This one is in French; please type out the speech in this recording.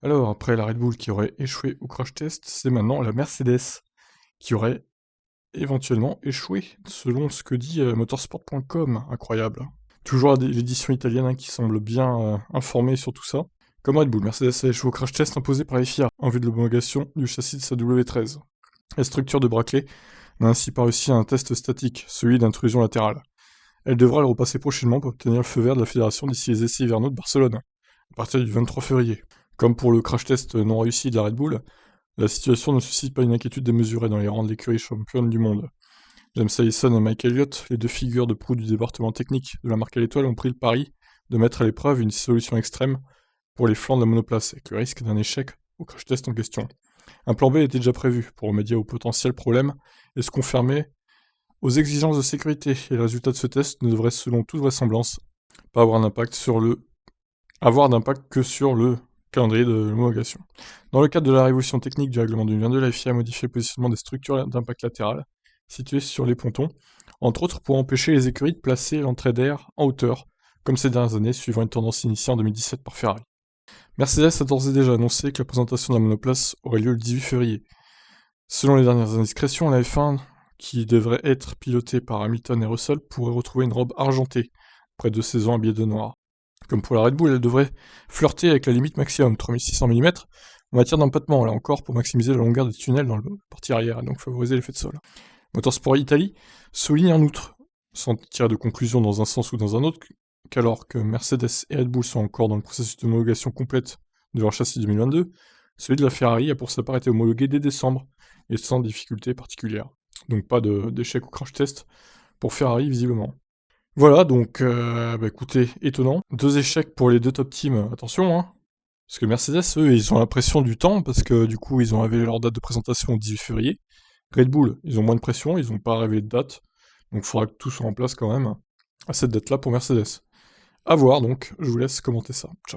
Alors, après la Red Bull qui aurait échoué au crash test, c'est maintenant la Mercedes qui aurait éventuellement échoué, selon ce que dit motorsport.com. Incroyable. Toujours l'édition italienne qui semble bien informée sur tout ça. Comme Red Bull, Mercedes a échoué au crash test imposé par la FIA en vue de l'homologation du châssis de sa W13. La structure de braquet n'a ainsi pas réussi à un test statique, celui d'intrusion latérale. Elle devra le repasser prochainement pour obtenir le feu vert de la fédération d'ici les essais hivernaux de Barcelone, à partir du 23 février. Comme pour le crash test non réussi de la Red Bull, la situation ne suscite pas une inquiétude démesurée dans les rangs de l'écurie championne du monde. James Allison et Mike Elliott, les deux figures de proue du département technique de la marque à l'étoile, ont pris le pari de mettre à l'épreuve une solution extrême pour les flancs de la monoplace, avec le risque d'un échec au crash test en question. Un plan B était déjà prévu pour remédier aux potentiels problèmes et se conformer aux exigences de sécurité, et le résultat de ce test ne devrait, selon toute vraisemblance, pas avoir d'impact que sur le calendrier de l'homologation. Dans le cadre de la révolution technique du règlement 2022, la FIA a modifié le positionnement des structures d'impact latéral situées sur les pontons, entre autres pour empêcher les écuries de placer l'entrée d'air en hauteur, comme ces dernières années, suivant une tendance initiée en 2017 par Ferrari. Mercedes a d'ores et déjà annoncé que la présentation de la monoplace aurait lieu le 18 février. Selon les dernières indiscrétions, la F1, qui devrait être pilotée par Hamilton et Russell, pourrait retrouver une robe argentée, après 2 saisons habillée de noir. Comme pour la Red Bull, elle devrait flirter avec la limite maximum, 3600 mm, en matière d'empattement, là encore, pour maximiser la longueur des tunnels dans le partie arrière, et donc favoriser l'effet de sol. Motorsport Italie souligne en outre, sans tirer de conclusion dans un sens ou dans un autre, qu'alors que Mercedes et Red Bull sont encore dans le processus d'homologation complète de leur châssis 2022, celui de la Ferrari a pour sa part été homologué dès décembre, et sans difficulté particulière. Donc pas d'échec au crash test pour Ferrari, visiblement. Voilà, donc, écoutez, étonnant. 2 échecs pour les 2 top teams, attention, hein. Parce que Mercedes, eux, ils ont la pression du temps, parce que du coup, ils ont révélé leur date de présentation au 18 février. Red Bull, ils ont moins de pression, ils n'ont pas révélé de date. Donc il faudra que tout soit en place quand même à cette date-là pour Mercedes. À voir donc, je vous laisse commenter ça. Ciao.